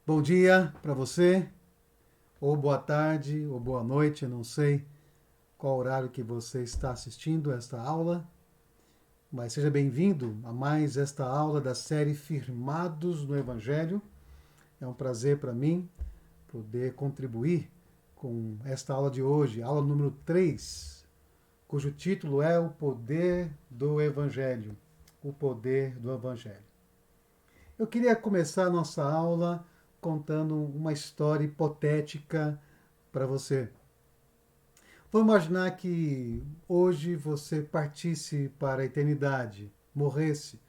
Bom dia para você, ou boa tarde, ou boa noite, eu não sei qual horário que você está assistindo esta aula, mas seja bem-vindo a mais esta aula da série Firmados no Evangelho. É um prazer para mim poder contribuir com esta aula de hoje, aula número 3, cujo título é O Poder do Evangelho. O Poder do Evangelho. Eu queria começar a nossa aula contando uma história hipotética para você. Vamos imaginar que hoje você partisse para a eternidade, morresse.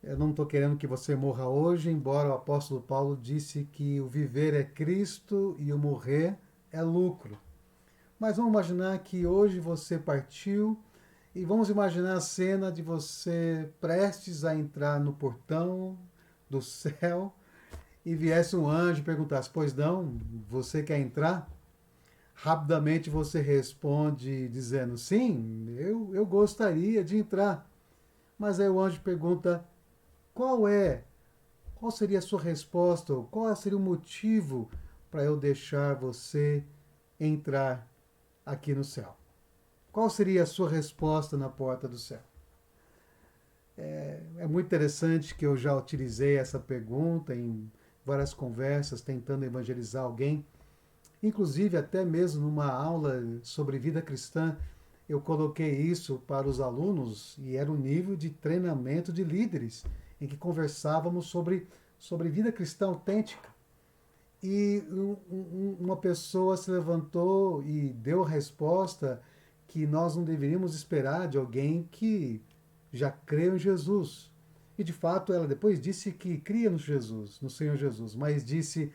Eu não estou querendo que você morra hoje, embora o apóstolo Paulo disse que o viver é Cristo e o morrer é lucro. Mas vamos imaginar que hoje você partiu e vamos imaginar a cena de você prestes a entrar no portão do céu e viesse um anjo e perguntasse: Pois não, você quer entrar? Rapidamente você responde dizendo: Sim, eu gostaria de entrar. Mas aí o anjo pergunta: Qual é? Qual seria a sua resposta? Ou qual seria o motivo para eu deixar você entrar aqui no céu? Qual seria a sua resposta na porta do céu? É muito interessante que eu já utilizei essa pergunta em várias conversas tentando evangelizar alguém. Inclusive, até mesmo numa aula sobre vida cristã, eu coloquei isso para os alunos e era um nível de treinamento de líderes, em que conversávamos sobre vida cristã autêntica. E uma pessoa se levantou e deu a resposta que nós não deveríamos esperar de alguém que já creu em Jesus. E de fato ela depois disse que cria no Jesus, no Senhor Jesus, mas disse: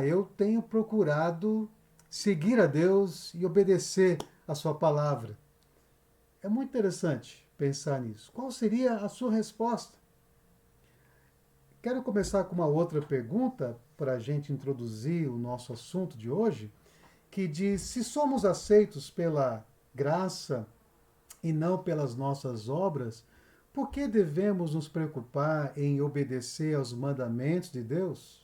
eu tenho procurado seguir a Deus e obedecer a sua palavra. É muito interessante pensar nisso. Qual seria a sua resposta? Quero começar com uma outra pergunta para a gente introduzir o nosso assunto de hoje, que diz: se somos aceitos pela graça e não pelas nossas obras, por que devemos nos preocupar em obedecer aos mandamentos de Deus?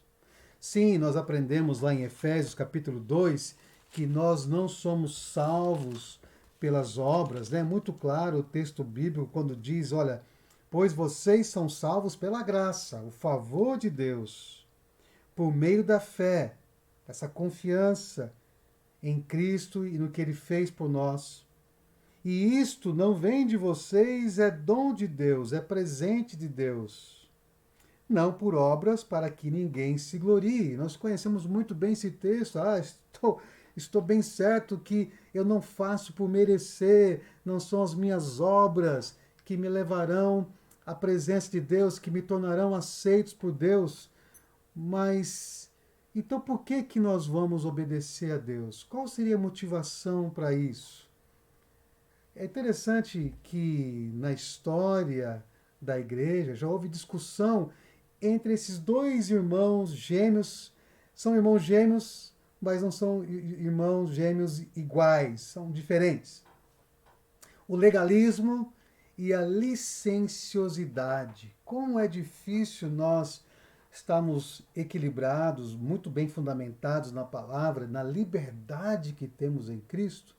Sim, nós aprendemos lá em Efésios capítulo 2 que nós não somos salvos pelas obras, né? Muito claro o texto bíblico quando diz, olha, pois vocês são salvos pela graça, o favor de Deus, por meio da fé, essa confiança em Cristo e no que ele fez por nós. E isto não vem de vocês, é dom de Deus, é presente de Deus. Não por obras para que ninguém se glorie. Nós conhecemos muito bem esse texto. Estou bem certo que eu não faço por merecer, não são as minhas obras que me levarão à presença de Deus, que me tornarão aceitos por Deus. Mas então por que nós vamos obedecer a Deus? Qual seria a motivação para isso? É interessante que na história da igreja já houve discussão entre esses dois irmãos gêmeos. São irmãos gêmeos, mas não são irmãos gêmeos iguais, são diferentes. O legalismo e a licenciosidade. Como é difícil nós estarmos equilibrados, muito bem fundamentados na palavra, na liberdade que temos em Cristo,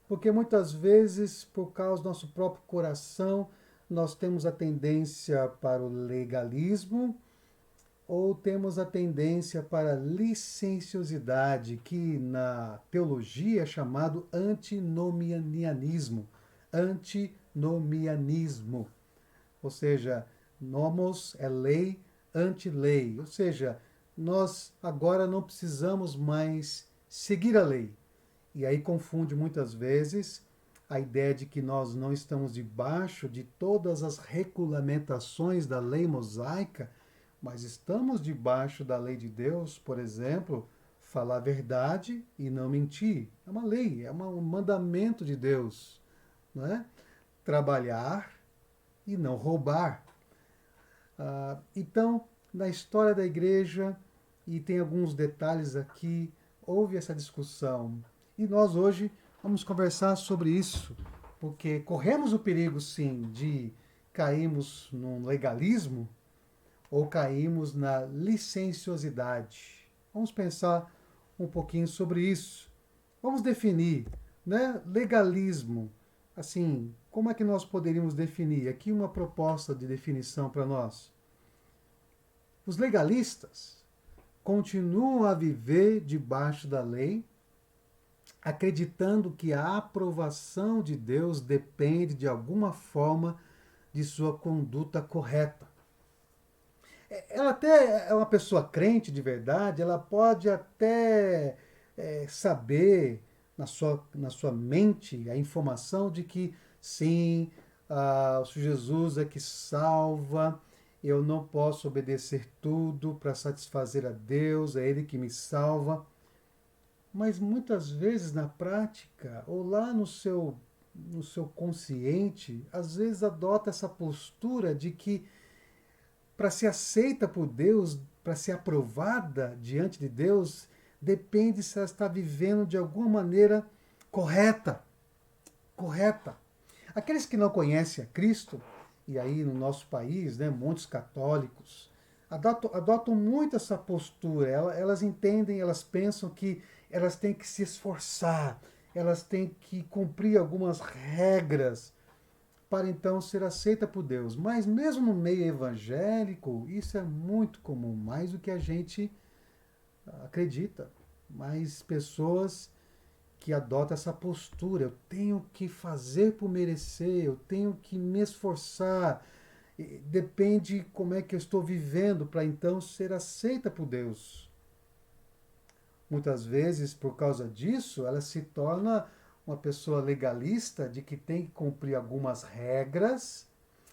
porque muitas vezes, por causa do nosso próprio coração, nós temos a tendência para o legalismo ou temos a tendência para a licenciosidade, que na teologia é chamado antinomianismo. Antinomianismo. Ou seja, nomos é lei, anti-lei. Ou seja, nós agora não precisamos mais seguir a lei. E aí confunde muitas vezes a ideia de que nós não estamos debaixo de todas as regulamentações da lei mosaica, mas estamos debaixo da lei de Deus, por exemplo, falar a verdade e não mentir. É uma lei, é um mandamento de Deus, não é? Trabalhar e não roubar. Então, na história da igreja, e tem alguns detalhes aqui, houve essa discussão. E nós hoje vamos conversar sobre isso, porque corremos o perigo, sim, de cairmos num legalismo, ou caímos na licenciosidade? Vamos pensar um pouquinho sobre isso. Vamos definir, né? Legalismo. Assim, como é que nós poderíamos definir? Aqui uma proposta de definição para nós. Os legalistas continuam a viver debaixo da lei, acreditando que a aprovação de Deus depende de alguma forma de sua conduta correta. Ela até é uma pessoa crente de verdade, ela pode até saber na sua mente a informação de que sim, o Senhor Jesus é que salva, eu não posso obedecer tudo para satisfazer a Deus, é Ele que me salva. Mas muitas vezes na prática, ou lá no seu consciente, às vezes adota essa postura de que para ser aceita por Deus, para ser aprovada diante de Deus, depende se ela está vivendo de alguma maneira correta. Correta. Aqueles que não conhecem a Cristo, e aí no nosso país, né, muitos católicos, adotam muito essa postura. Elas entendem, elas pensam que elas têm que se esforçar, elas têm que cumprir algumas regras para então ser aceita por Deus. Mas mesmo no meio evangélico, isso é muito comum, mais do que a gente acredita. Mais pessoas que adotam essa postura. Eu tenho que fazer por merecer, eu tenho que me esforçar. Depende como é que eu estou vivendo para então ser aceita por Deus. Muitas vezes, por causa disso, ela se torna uma pessoa legalista de que tem que cumprir algumas regras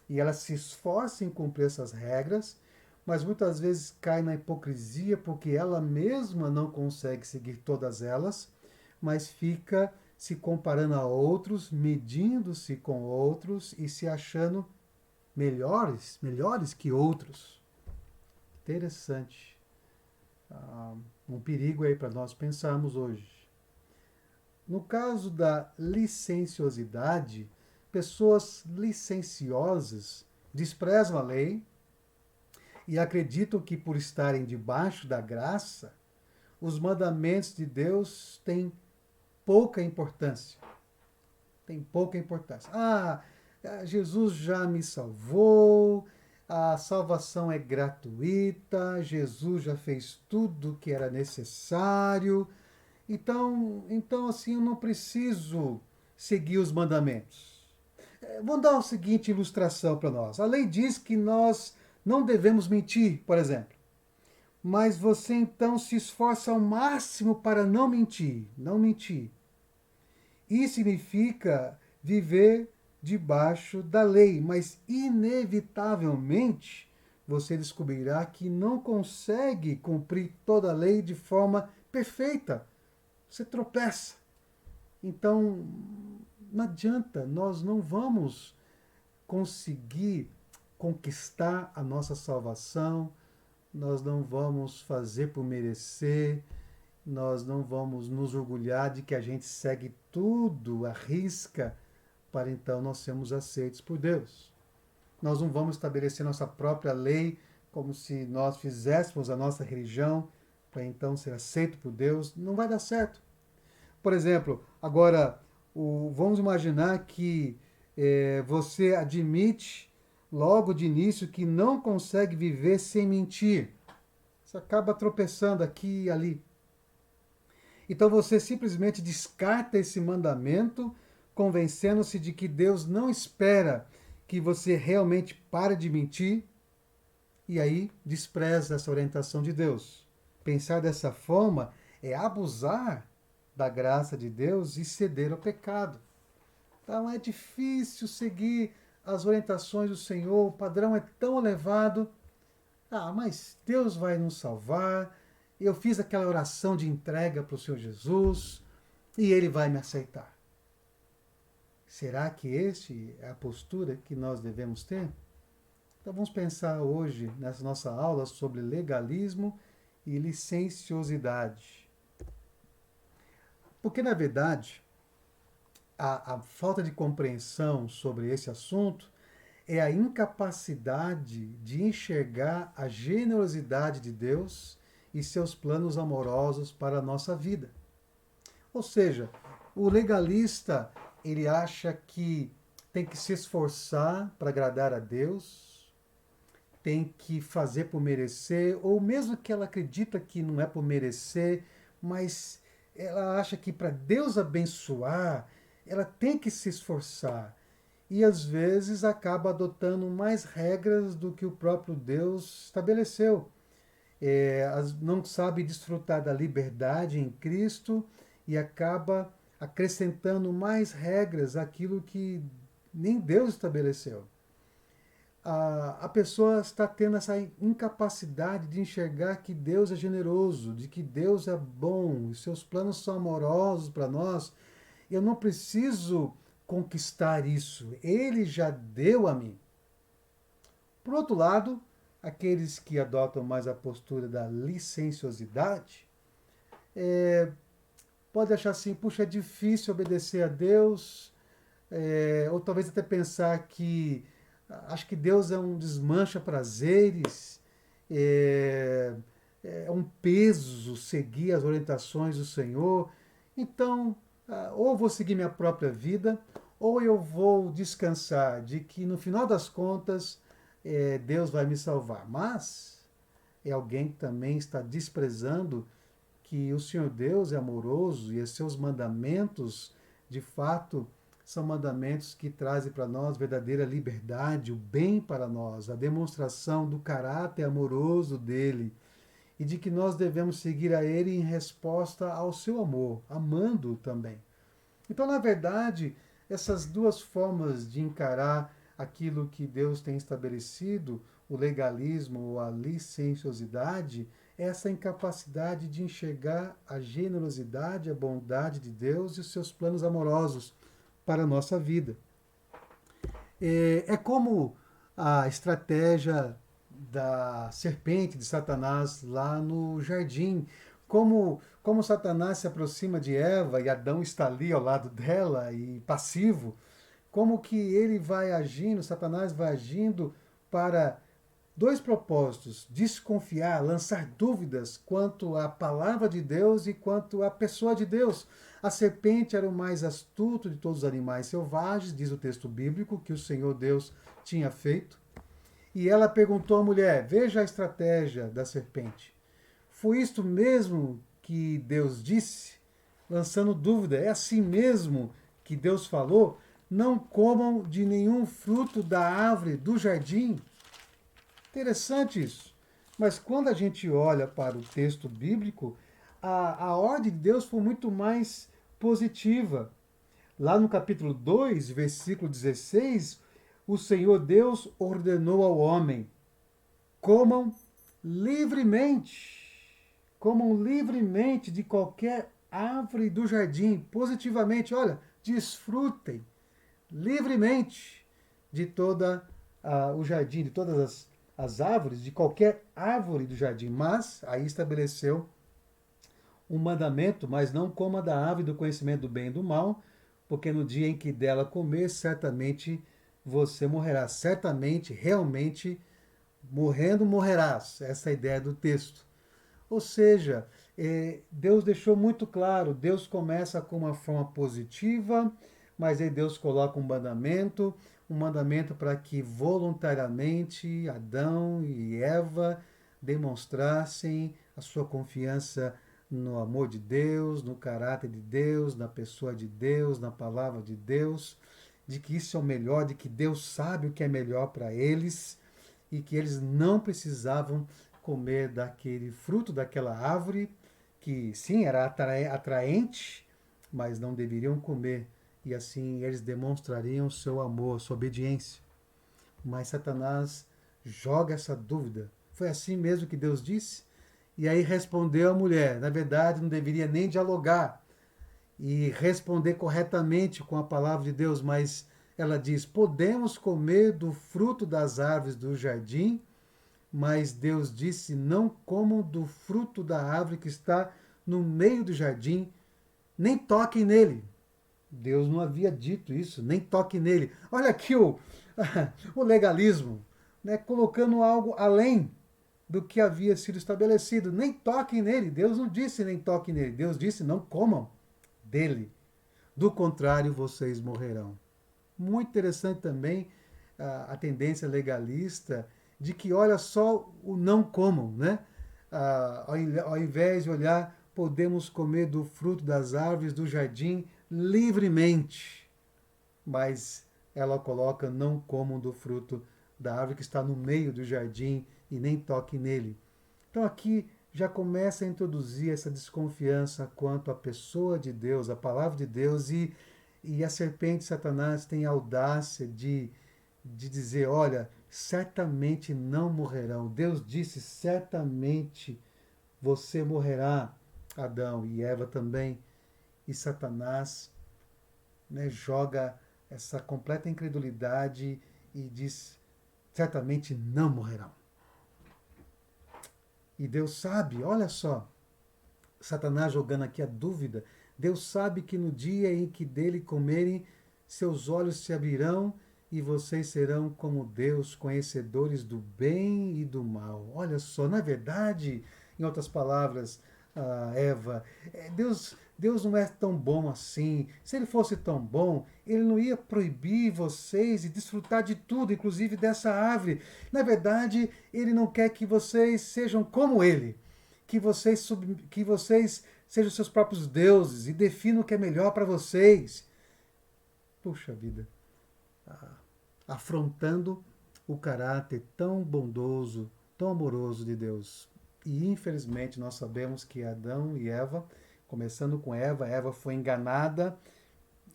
e ela se esforça em cumprir essas regras, mas muitas vezes cai na hipocrisia porque ela mesma não consegue seguir todas elas, mas fica se comparando a outros, medindo-se com outros e se achando melhores que outros. Interessante. Um perigo aí para nós pensarmos hoje. No caso da licenciosidade, pessoas licenciosas desprezam a lei e acreditam que por estarem debaixo da graça, os mandamentos de Deus têm pouca importância. Tem pouca importância. Jesus já me salvou, a salvação é gratuita, Jesus já fez tudo o que era necessário. Então assim, eu não preciso seguir os mandamentos. Vamos dar a seguinte ilustração para nós. A lei diz que nós não devemos mentir, por exemplo. Mas você então se esforça ao máximo para não mentir. Não mentir. Isso significa viver debaixo da lei, mas inevitavelmente você descobrirá que não consegue cumprir toda a lei de forma perfeita. Você tropeça. Então, não adianta, nós não vamos conseguir conquistar a nossa salvação, nós não vamos fazer por merecer, nós não vamos nos orgulhar de que a gente segue tudo à risca para então nós sermos aceitos por Deus. Nós não vamos estabelecer nossa própria lei como se nós fizéssemos a nossa religião para então ser aceito por Deus. Não vai dar certo. Por exemplo, agora, vamos imaginar que você admite logo de início que não consegue viver sem mentir. Você acaba tropeçando aqui e ali. Então você simplesmente descarta esse mandamento, convencendo-se de que Deus não espera que você realmente pare de mentir, e aí despreza essa orientação de Deus. Pensar dessa forma é abusar da graça de Deus e ceder ao pecado. Então é difícil seguir as orientações do Senhor, o padrão é tão elevado. Mas Deus vai nos salvar. Eu fiz aquela oração de entrega para o Senhor Jesus e Ele vai me aceitar. Será que este é a postura que nós devemos ter? Então vamos pensar hoje, nessa nossa aula, sobre legalismo e licenciosidade. Porque, na verdade, a falta de compreensão sobre esse assunto é a incapacidade de enxergar a generosidade de Deus e seus planos amorosos para a nossa vida. Ou seja, o legalista, ele acha que tem que se esforçar para agradar a Deus, tem que fazer por merecer, ou mesmo que ela acredita que não é por merecer, mas ela acha que para Deus abençoar, ela tem que se esforçar. E às vezes acaba adotando mais regras do que o próprio Deus estabeleceu. Não sabe desfrutar da liberdade em Cristo e acaba acrescentando mais regras àquilo que nem Deus estabeleceu. A pessoa está tendo essa incapacidade de enxergar que Deus é generoso, de que Deus é bom, os seus planos são amorosos para nós. Eu não preciso conquistar isso, Ele já deu a mim. Por outro lado, aqueles que adotam mais a postura da licenciosidade, pode achar assim, puxa, é difícil obedecer a Deus, ou talvez até pensar que acho que Deus é um desmancha-prazeres, é um peso seguir as orientações do Senhor. Então, ou vou seguir minha própria vida, ou eu vou descansar de que no final das contas Deus vai me salvar. Mas é alguém que também está desprezando que o Senhor Deus é amoroso e os seus mandamentos, de fato, são mandamentos que trazem para nós verdadeira liberdade, o bem para nós, a demonstração do caráter amoroso dele e de que nós devemos seguir a ele em resposta ao seu amor, amando-o também. Então, na verdade, essas duas formas de encarar aquilo que Deus tem estabelecido, o legalismo ou a licenciosidade, essa incapacidade de enxergar a generosidade, a bondade de Deus e os seus planos amorosos para a nossa vida. É como a estratégia da serpente de Satanás lá no jardim. Como Satanás se aproxima de Eva e Adão está ali ao lado dela e passivo, como que ele vai agindo, Satanás vai agindo para dois propósitos: desconfiar, lançar dúvidas quanto à palavra de Deus e quanto à pessoa de Deus. A serpente era o mais astuto de todos os animais selvagens, diz o texto bíblico, que o Senhor Deus tinha feito. E ela perguntou à mulher: veja a estratégia da serpente. Foi isto mesmo que Deus disse? Lançando dúvida, é assim mesmo que Deus falou? Não comam de nenhum fruto da árvore do jardim. Interessante isso. Mas quando a gente olha para o texto bíblico, a ordem de Deus foi muito mais positiva. Lá no capítulo 2, versículo 16, o Senhor Deus ordenou ao homem: comam livremente. Comam livremente de qualquer árvore do jardim, positivamente. Olha, desfrutem livremente de toda o jardim, de todas as árvores, de qualquer árvore do jardim. Mas aí estabeleceu um mandamento: mas não coma da árvore do conhecimento do bem e do mal, porque no dia em que dela comer, certamente você morrerá. Certamente, realmente, morrendo morrerás. Essa é a ideia do texto. Ou seja, Deus deixou muito claro, Deus começa com uma forma positiva, mas aí Deus coloca um mandamento para que voluntariamente Adão e Eva demonstrassem a sua confiança no amor de Deus, no caráter de Deus, na pessoa de Deus, na palavra de Deus, de que isso é o melhor, de que Deus sabe o que é melhor para eles e que eles não precisavam comer daquele fruto daquela árvore, que sim, era atraente, mas não deveriam comer. E assim eles demonstrariam seu amor, sua obediência. Mas Satanás joga essa dúvida. Foi assim mesmo que Deus disse? E aí respondeu a mulher. Na verdade, não deveria nem dialogar e responder corretamente com a palavra de Deus, mas ela diz: podemos comer do fruto das árvores do jardim, mas Deus disse: não comam do fruto da árvore que está no meio do jardim, nem toquem nele. Deus não havia dito isso, nem toquem nele. Olha aqui o legalismo, né? Colocando algo além do que havia sido estabelecido. Nem toquem nele. Deus não disse nem toquem nele. Deus disse não comam dele. Do contrário, vocês morrerão. Muito interessante também a tendência legalista de que olha só o não comam, né? Ao invés de olhar, podemos comer do fruto das árvores do jardim livremente, mas ela coloca não comam do fruto da árvore que está no meio do jardim e nem toque nele. Então aqui já começa a introduzir essa desconfiança quanto à pessoa de Deus, à palavra de Deus, e a serpente Satanás tem a audácia de dizer, olha, certamente não morrerão. Deus disse, certamente você morrerá, Adão e Eva também. E Satanás, né, joga essa completa incredulidade e diz, certamente não morrerão. E Deus sabe, olha só, Satanás jogando aqui a dúvida, Deus sabe que no dia em que dele comerem, seus olhos se abrirão e vocês serão como Deus, conhecedores do bem e do mal. Olha só, na verdade, em outras palavras, Eva, Deus não é tão bom assim. Se ele fosse tão bom, ele não ia proibir vocês de desfrutar de tudo, inclusive dessa árvore. Na verdade, ele não quer que vocês sejam como ele, que vocês sejam seus próprios deuses e definam o que é melhor para vocês. Puxa vida, afrontando o caráter tão bondoso, tão amoroso de Deus. E infelizmente nós sabemos que Adão e Eva, começando com Eva, Eva foi enganada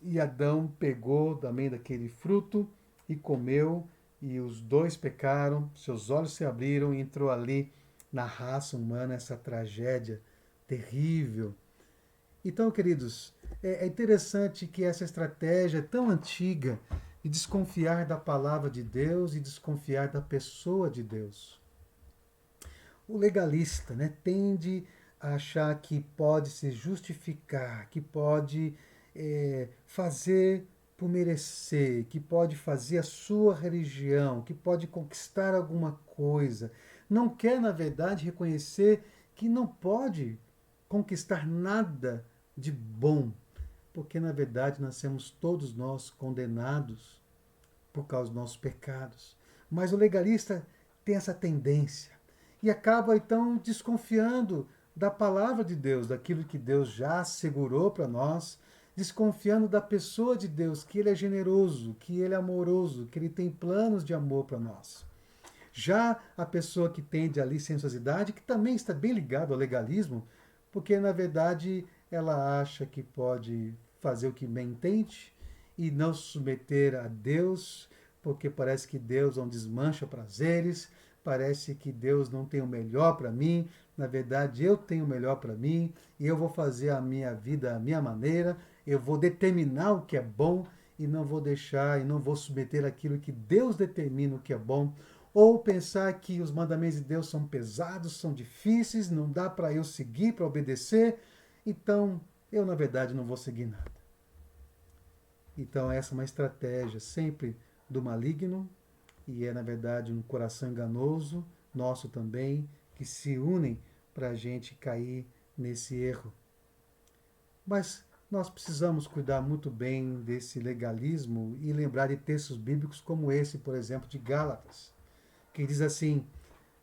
e Adão pegou também daquele fruto e comeu, e os dois pecaram, seus olhos se abriram e entrou ali na raça humana essa tragédia terrível. Então, queridos, é interessante que essa estratégia tão antiga de desconfiar da palavra de Deus e desconfiar da pessoa de Deus. O legalista, né, tende a achar que pode se justificar, que pode fazer por merecer, que pode fazer a sua religião, que pode conquistar alguma coisa. Não quer, na verdade, reconhecer que não pode conquistar nada de bom, porque na verdade nascemos todos nós condenados por causa dos nossos pecados. Mas o legalista tem essa tendência e acaba então desconfiando da palavra de Deus, daquilo que Deus já assegurou para nós, desconfiando da pessoa de Deus, que ele é generoso, que ele é amoroso, que ele tem planos de amor para nós. Já a pessoa que tende à licenciosidade, que também está bem ligado ao legalismo, porque na verdade ela acha que pode fazer o que bem entende e não se submeter a Deus, porque parece que Deus não desmancha prazeres, parece que Deus não tem o melhor para mim. Na verdade, eu tenho o melhor para mim e eu vou fazer a minha vida à minha maneira, eu vou determinar o que é bom e não vou deixar e não vou submeter aquilo que Deus determina o que é bom. Ou pensar que os mandamentos de Deus são pesados, são difíceis, não dá para eu seguir, para obedecer, então eu, na verdade, não vou seguir nada. Então, essa é uma estratégia sempre do maligno, e é, na verdade, um coração enganoso, nosso também, que se unem para a gente cair nesse erro. Mas nós precisamos cuidar muito bem desse legalismo e lembrar de textos bíblicos como esse, por exemplo, de Gálatas, que diz assim: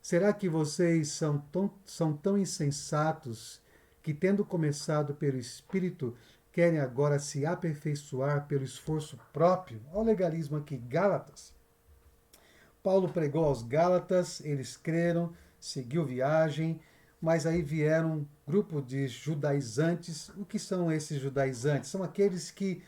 será que vocês são tão insensatos que, tendo começado pelo Espírito, querem agora se aperfeiçoar pelo esforço próprio? Olha o legalismo aqui, Gálatas. Paulo pregou aos Gálatas, eles creram, seguiu viagem, mas aí vieram um grupo de judaizantes. O que são esses judaizantes? São aqueles que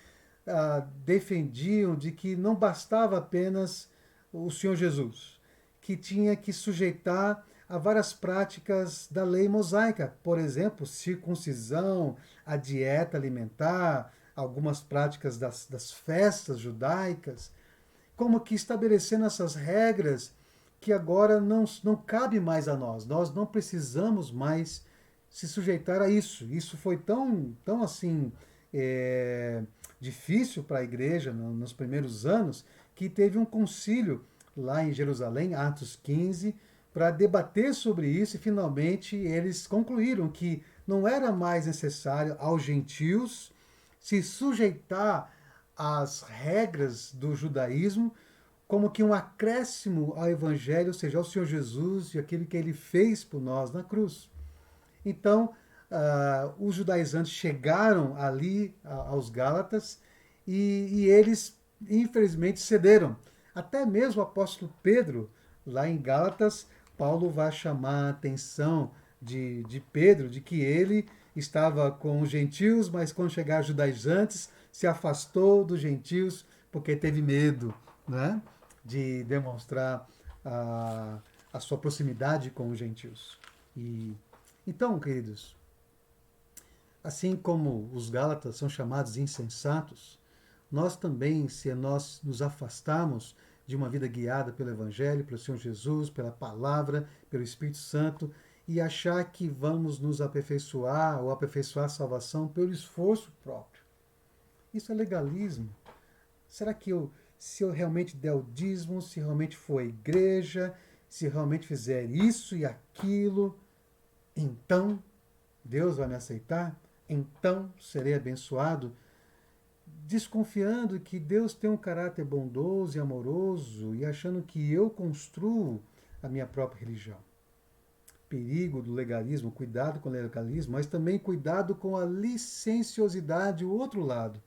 defendiam de que não bastava apenas o Senhor Jesus, que tinha que sujeitar a várias práticas da lei mosaica, por exemplo, circuncisão, a dieta alimentar, algumas práticas das festas judaicas, como que estabelecendo essas regras que agora não cabe mais a nós. Nós não precisamos mais se sujeitar a isso. Isso foi tão assim difícil para a igreja nos primeiros anos que teve um concílio lá em Jerusalém, Atos 15, para debater sobre isso e finalmente eles concluíram que não era mais necessário aos gentios se sujeitar às regras do judaísmo, como que um acréscimo ao Evangelho, ou seja, ao Senhor Jesus e aquilo que ele fez por nós na cruz. Então, os judaizantes chegaram ali aos Gálatas e eles, infelizmente, cederam. Até mesmo o apóstolo Pedro, lá em Gálatas, Paulo vai chamar a atenção de Pedro, de que ele estava com os gentios, mas quando chegaram os judaizantes, se afastou dos gentios porque teve medo, né, de demonstrar a sua proximidade com os gentios. E então, queridos, assim como os Gálatas são chamados insensatos, nós também, se nós nos afastarmos de uma vida guiada pelo Evangelho, pelo Senhor Jesus, pela palavra, pelo Espírito Santo, e achar que vamos nos aperfeiçoar ou aperfeiçoar a salvação pelo esforço próprio. Isso é legalismo. Será que se eu realmente der o dízimo, se realmente for a igreja, se realmente fizer isso e aquilo, então Deus vai me aceitar? Então serei abençoado? Desconfiando que Deus tem um caráter bondoso e amoroso e achando que eu construo a minha própria religião. Perigo do legalismo, cuidado com o legalismo, mas também cuidado com a licenciosidade, o outro lado.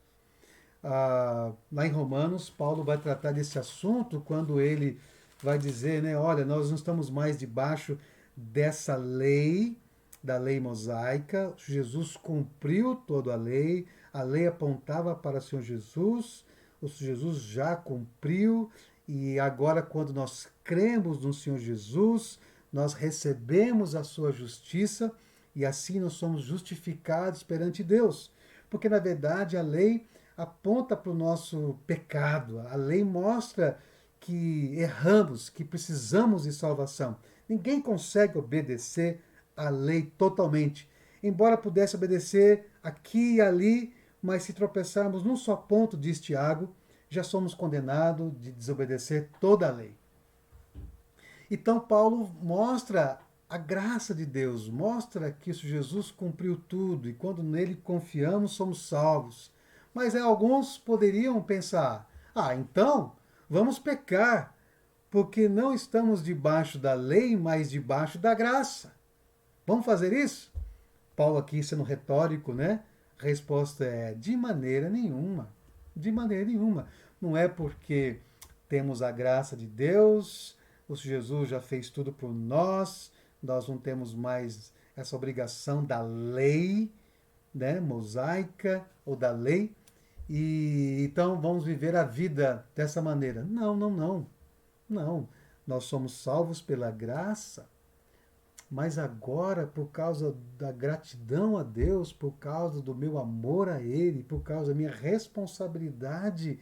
Lá em Romanos, Paulo vai tratar desse assunto quando ele vai dizer, né, olha, nós não estamos mais debaixo dessa lei, da lei mosaica. Jesus cumpriu toda a lei apontava para o Senhor Jesus, o Senhor Jesus já cumpriu, e agora, quando nós cremos no Senhor Jesus, nós recebemos a sua justiça e assim nós somos justificados perante Deus. Porque, na verdade, a lei aponta para o nosso pecado, a lei mostra que erramos, que precisamos de salvação. Ninguém consegue obedecer a lei totalmente. Embora pudesse obedecer aqui e ali, mas se tropeçarmos num só ponto, diz Tiago, já somos condenados de desobedecer toda a lei. Então Paulo mostra a graça de Deus, mostra que Jesus cumpriu tudo e quando nele confiamos somos salvos. Mas alguns poderiam pensar, então vamos pecar, porque não estamos debaixo da lei, mas debaixo da graça. Vamos fazer isso? Paulo aqui sendo retórico, né? A resposta é de maneira nenhuma. De maneira nenhuma. Não é porque temos a graça de Deus, o Senhor Jesus já fez tudo por nós, nós não temos mais essa obrigação da lei, né, mosaica ou da lei, e então vamos viver a vida dessa maneira. Não, não, não. Não. Nós somos salvos pela graça, mas agora, por causa da gratidão a Deus, por causa do meu amor a Ele, por causa da minha responsabilidade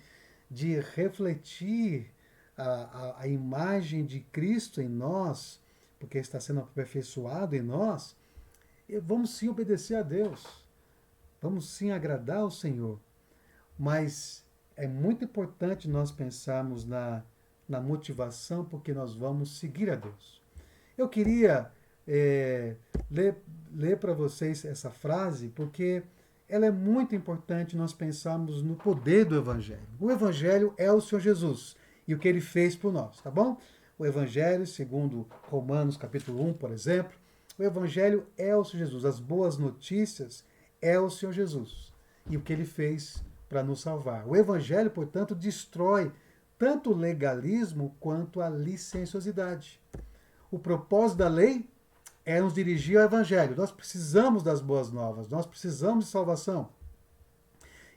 de refletir a imagem de Cristo em nós, porque está sendo aperfeiçoado em nós, vamos sim obedecer a Deus, vamos sim agradar ao Senhor. Mas é muito importante nós pensarmos na motivação porque nós vamos seguir a Deus. Eu queria ler para vocês essa frase porque ela é muito importante nós pensarmos no poder do Evangelho. O Evangelho é o Senhor Jesus e o que ele fez por nós, tá bom? O Evangelho, segundo Romanos capítulo 1, por exemplo, o Evangelho é o Senhor Jesus. As boas notícias é o Senhor Jesus e o que ele fez para nos salvar. O Evangelho, portanto, destrói tanto o legalismo quanto a licenciosidade. O propósito da lei é nos dirigir ao Evangelho. Nós precisamos das boas novas, nós precisamos de salvação.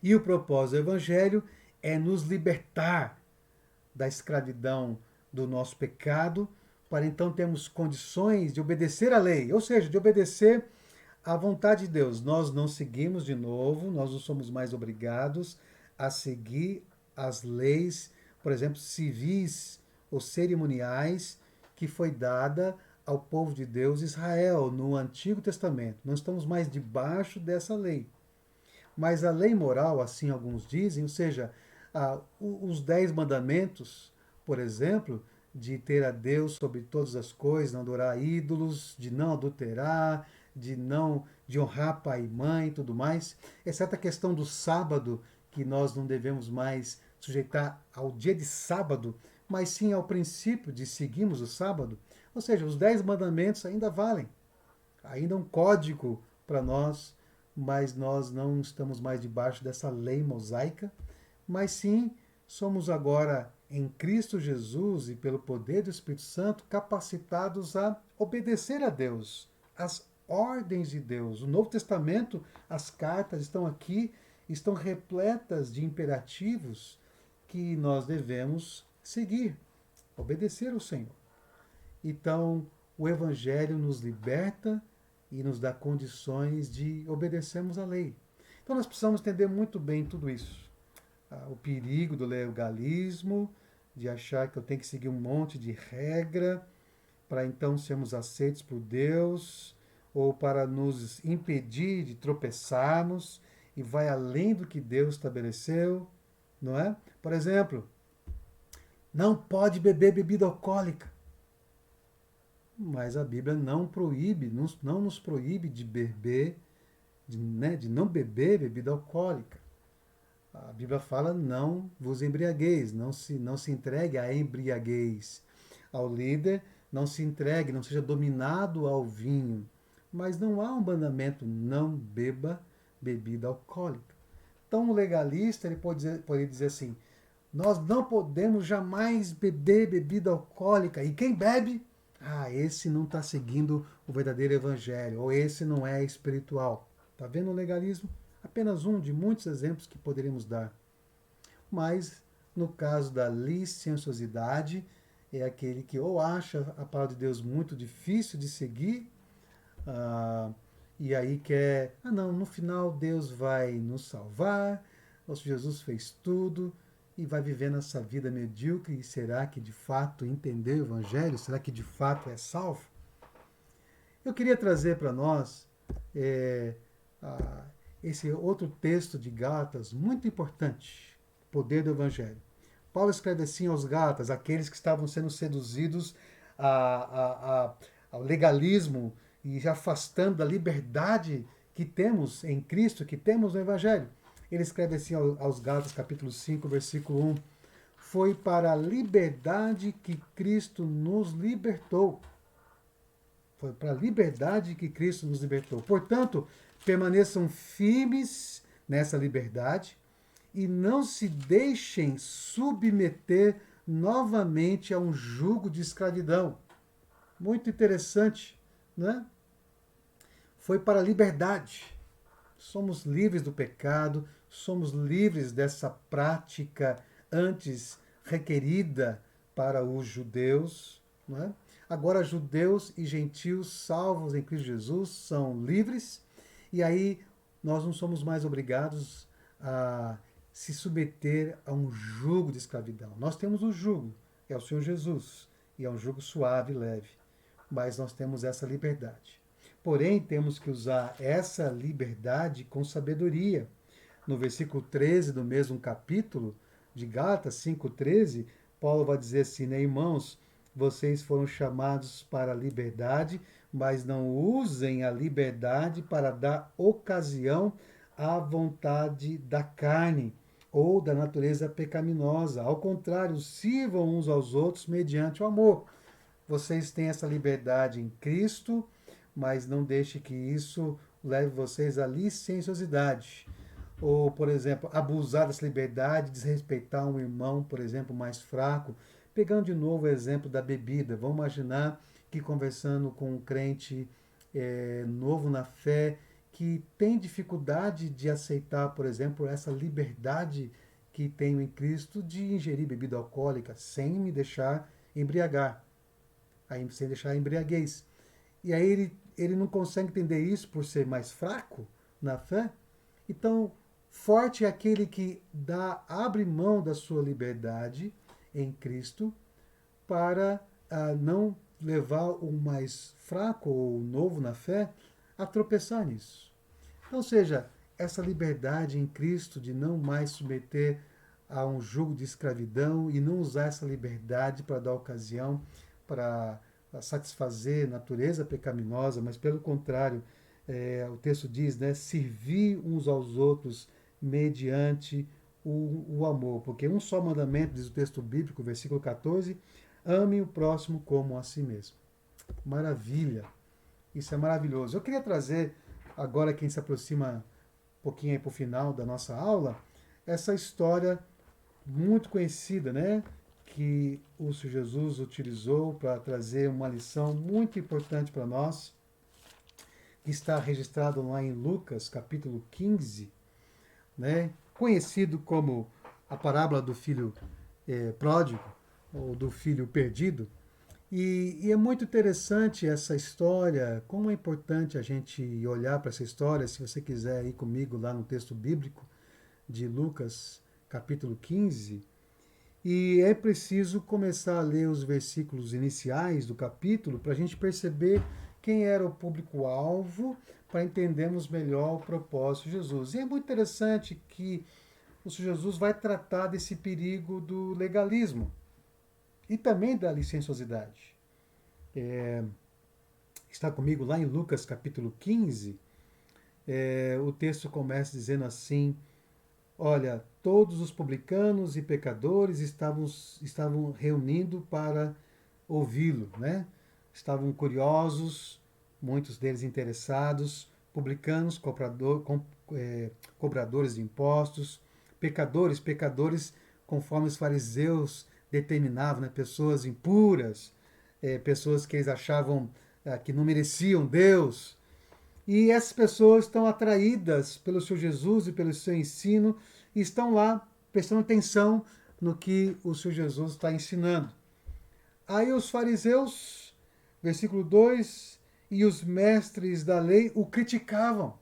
E o propósito do Evangelho é nos libertar da escravidão do nosso pecado, para então termos condições de obedecer à lei, ou seja, de obedecer à vontade de Deus. Nós não seguimos de novo, nós não somos mais obrigados a seguir as leis, por exemplo, civis ou cerimoniais que foi dada ao povo de Deus Israel no Antigo Testamento. Não estamos mais debaixo dessa lei. Mas a lei moral, assim alguns dizem, ou seja, Os 10 mandamentos, por exemplo, de ter a Deus sobre todas as coisas, não adorar ídolos, de não adulterar, de honrar pai e mãe e tudo mais, exceto a questão do sábado, que nós não devemos mais sujeitar ao dia de sábado, mas sim ao princípio de seguirmos o sábado. Ou seja, os 10 mandamentos ainda valem, ainda é um código para nós, mas nós não estamos mais debaixo dessa lei mosaica, mas sim somos agora em Cristo Jesus e pelo poder do Espírito Santo capacitados a obedecer a Deus, às ordens de Deus. O Novo Testamento, as cartas estão aqui, estão repletas de imperativos que nós devemos seguir, obedecer ao Senhor. Então, o Evangelho nos liberta e nos dá condições de obedecermos à lei. Então, nós precisamos entender muito bem tudo isso. O perigo do legalismo, de achar que eu tenho que seguir um monte de regra para então sermos aceitos por Deus, ou para nos impedir de tropeçarmos e vai além do que Deus estabeleceu, não é? Por exemplo, não pode beber bebida alcoólica. Mas a Bíblia não proíbe, não nos proíbe de beber, de não beber bebida alcoólica. A Bíblia fala, não vos embriagueis, não se entregue à embriaguez. Ao líder, não se entregue, não seja dominado ao vinho. Mas não há um mandamento, não beba bebida alcoólica. Então o legalista ele pode dizer assim, nós não podemos jamais beber bebida alcoólica. E quem bebe, esse não está seguindo o verdadeiro evangelho, ou esse não é espiritual. Está vendo o legalismo? Apenas um de muitos exemplos que poderíamos dar. Mas, no caso da licenciosidade, é aquele que ou acha a palavra de Deus muito difícil de seguir, e aí quer, não, no final Deus vai nos salvar, nosso Jesus fez tudo, e vai vivendo essa vida medíocre, e será que de fato entendeu o Evangelho? Será que de fato é salvo? Eu queria trazer para nós esse outro texto de Gálatas, muito importante, poder do Evangelho. Paulo escreve assim aos Gálatas, aqueles que estavam sendo seduzidos ao legalismo e já afastando da liberdade que temos em Cristo, que temos no Evangelho. Ele escreve assim aos Gálatas, capítulo 5, versículo 1. Foi para a liberdade que Cristo nos libertou. Foi para a liberdade que Cristo nos libertou. Portanto, permaneçam firmes nessa liberdade e não se deixem submeter novamente a um jugo de escravidão. Muito interessante, né? Foi para a liberdade. Somos livres do pecado, somos livres dessa prática antes requerida para os judeus, não é? Agora, judeus e gentios salvos em Cristo Jesus são livres, e aí nós não somos mais obrigados a se submeter a um jugo de escravidão. Nós temos o jugo, é o Senhor Jesus, e é um jugo suave e leve, mas nós temos essa liberdade. Porém, temos que usar essa liberdade com sabedoria. No versículo 13 do mesmo capítulo de Gálatas 5,13, Paulo vai dizer assim, né, irmãos, vocês foram chamados para a liberdade, mas não usem a liberdade para dar ocasião à vontade da carne ou da natureza pecaminosa. Ao contrário, sirvam uns aos outros mediante o amor. Vocês têm essa liberdade em Cristo, mas não deixe que isso leve vocês à licenciosidade. Ou, por exemplo, abusar dessa liberdade, desrespeitar um irmão, por exemplo, mais fraco. Pegando de novo o exemplo da bebida, vamos imaginar que conversando com um crente novo na fé, que tem dificuldade de aceitar, por exemplo, essa liberdade que tenho em Cristo de ingerir bebida alcoólica sem me deixar embriagar, sem deixar a embriaguez. E aí ele não consegue entender isso por ser mais fraco na fé. Então, forte é aquele que abre mão da sua liberdade em Cristo para não levar o mais fraco ou novo na fé a tropeçar nisso. Ou seja, essa liberdade em Cristo de não mais submeter a um jugo de escravidão e não usar essa liberdade para dar ocasião para satisfazer a natureza pecaminosa, mas pelo contrário, o texto diz, né, servir uns aos outros mediante o amor, porque um só mandamento, diz o texto bíblico, versículo 14, ame o próximo como a si mesmo. Maravilha, isso é maravilhoso. Eu queria trazer, agora quem se aproxima um pouquinho aí para o final da nossa aula, essa história muito conhecida, né? Que o Senhor Jesus utilizou para trazer uma lição muito importante para nós, que está registrado lá em Lucas, capítulo 15, né? Conhecido como a parábola do filho pródigo, ou do filho perdido. E é muito interessante essa história, como é importante a gente olhar para essa história, se você quiser ir comigo lá no texto bíblico de Lucas, capítulo 15, e é preciso começar a ler os versículos iniciais do capítulo para a gente perceber quem era o público-alvo, para entendermos melhor o propósito de Jesus. E é muito interessante que o Senhor Jesus vai tratar desse perigo do legalismo e também da licenciosidade. Está comigo lá em Lucas capítulo 15, o texto começa dizendo assim: olha, todos os publicanos e pecadores estavam reunindo para ouvi-lo, né? Estavam curiosos, muitos deles interessados, publicanos, cobradores de impostos, pecadores conforme os fariseus determinavam, né? Pessoas impuras, pessoas que eles achavam que não mereciam Deus. E essas pessoas estão atraídas pelo Senhor Jesus e pelo seu ensino e estão lá prestando atenção no que o Senhor Jesus está ensinando. Aí os fariseus, versículo 2, e os mestres da lei o criticavam.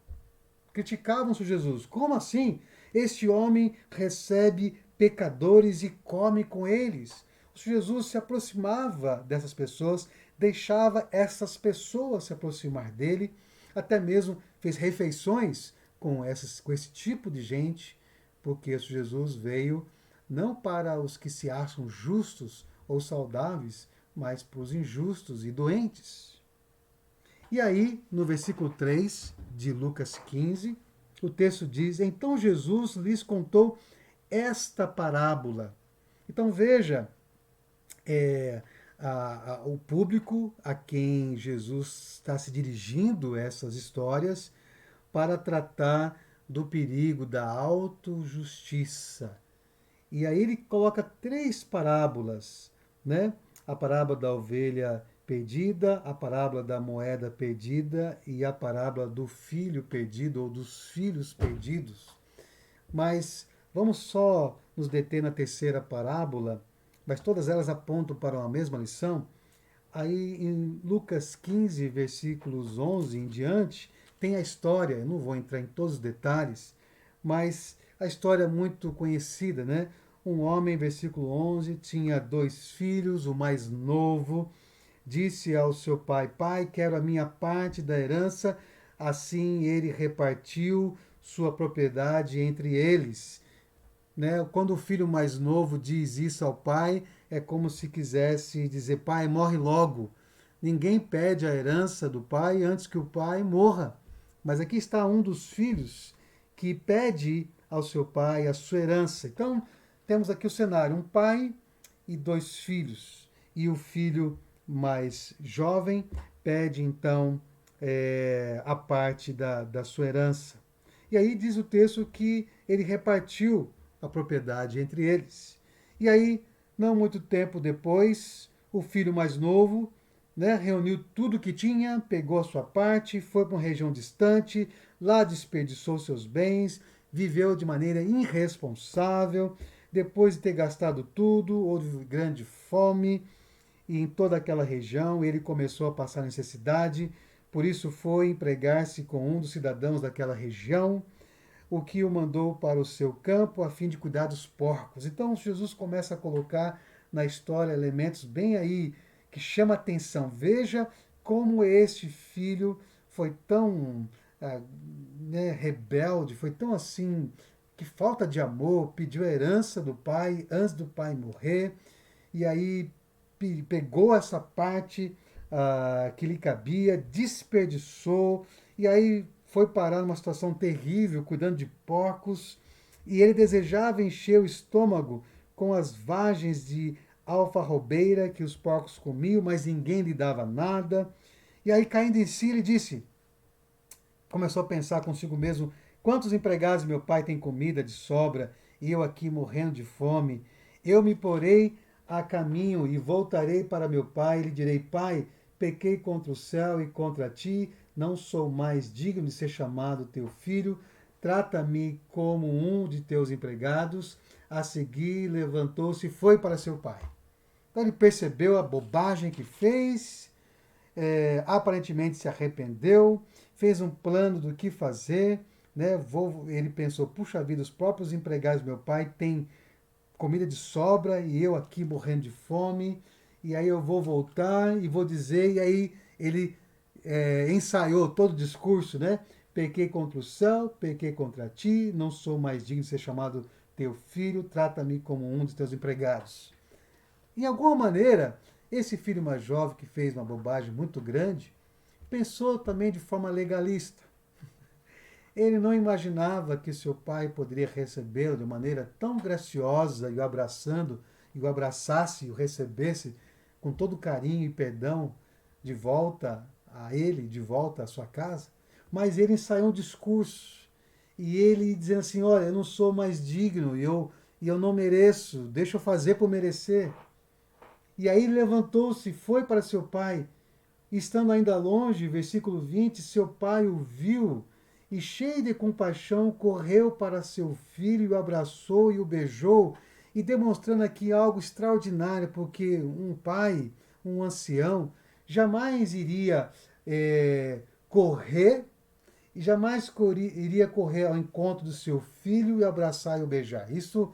Criticavam o Senhor Jesus. Como assim? Este homem recebe pecadores e come com eles. O Senhor Jesus se aproximava dessas pessoas, deixava essas pessoas se aproximar dele, até mesmo fez refeições com esse tipo de gente, porque o Senhor Jesus veio não para os que se acham justos ou saudáveis, mas para os injustos e doentes. E aí, no versículo 3 de Lucas 15, o texto diz: então Jesus lhes contou esta parábola. Então veja, o público a quem Jesus está se dirigindo essas histórias para tratar do perigo da autojustiça. E aí ele coloca três parábolas, né? A parábola da ovelha perdida, a parábola da moeda perdida e a parábola do filho perdido ou dos filhos perdidos. Mas vamos só nos deter na terceira parábola, mas todas elas apontam para uma mesma lição. Aí em Lucas 15, versículos 11 em diante, tem a história, eu não vou entrar em todos os detalhes, mas a história é muito conhecida, né? Um homem, versículo 11, tinha dois filhos, o mais novo disse ao seu pai: pai, quero a minha parte da herança. Assim ele repartiu sua propriedade entre eles. Né? Quando o filho mais novo diz isso ao pai, é como se quisesse dizer: pai, morre logo. Ninguém pede a herança do pai antes que o pai morra. Mas aqui está um dos filhos que pede ao seu pai a sua herança. Então, temos aqui o cenário: um pai e dois filhos. E o filho mais jovem pede então a parte da sua herança. E aí diz o texto que ele repartiu a propriedade entre eles. E aí, não muito tempo depois, o filho mais novo, né, reuniu tudo que tinha, pegou a sua parte, foi para uma região distante, lá desperdiçou seus bens, viveu de maneira irresponsável. Depois de ter gastado tudo, houve grande fome e em toda aquela região ele começou a passar necessidade. Por isso foi empregar-se com um dos cidadãos daquela região, o que o mandou para o seu campo a fim de cuidar dos porcos. Então Jesus começa a colocar na história elementos bem aí que chama atenção. Veja como este filho foi tão rebelde, foi tão assim que falta de amor, pediu a herança do pai antes do pai morrer, e aí pegou essa parte que lhe cabia, desperdiçou, e aí foi parar numa situação terrível, cuidando de porcos, e ele desejava encher o estômago com as vagens de alfarrobeira que os porcos comiam, mas ninguém lhe dava nada. E aí, caindo em si, ele disse, começou a pensar consigo mesmo, quantos empregados meu pai tem comida de sobra, e eu aqui morrendo de fome. Eu me porei a caminho e voltarei para meu pai, e lhe direi, pai, pequei contra o céu e contra ti, não sou mais digno de ser chamado teu filho, trata-me como um de teus empregados. A seguir, levantou-se e foi para seu pai. Então ele percebeu a bobagem que fez, aparentemente se arrependeu, fez um plano do que fazer, né? Ele pensou, puxa vida, os próprios empregados do meu pai têm comida de sobra e eu aqui morrendo de fome, e aí eu vou voltar e vou dizer, e aí ele ensaiou todo o discurso, né? Pequei contra o céu, pequei contra ti, não sou mais digno de ser chamado teu filho, trata-me como um dos teus empregados. De alguma maneira, esse filho mais jovem que fez uma bobagem muito grande, pensou também de forma legalista. Ele não imaginava que seu pai poderia recebê-lo de maneira tão graciosa e o abraçando, e o abraçasse e o recebesse com todo carinho e perdão de volta a ele, de volta à sua casa. Mas ele ensaiou um discurso e ele dizendo assim, olha, eu não sou mais digno e eu não mereço, deixa eu fazer por merecer. E aí ele levantou-se e foi para seu pai. Estando ainda longe, versículo 20, seu pai o viu e, cheio de compaixão, correu para seu filho, o abraçou e o beijou, e demonstrando aqui algo extraordinário, porque um pai, um ancião, jamais iria correr e jamais iria correr ao encontro do seu filho e abraçar e o beijar. Isso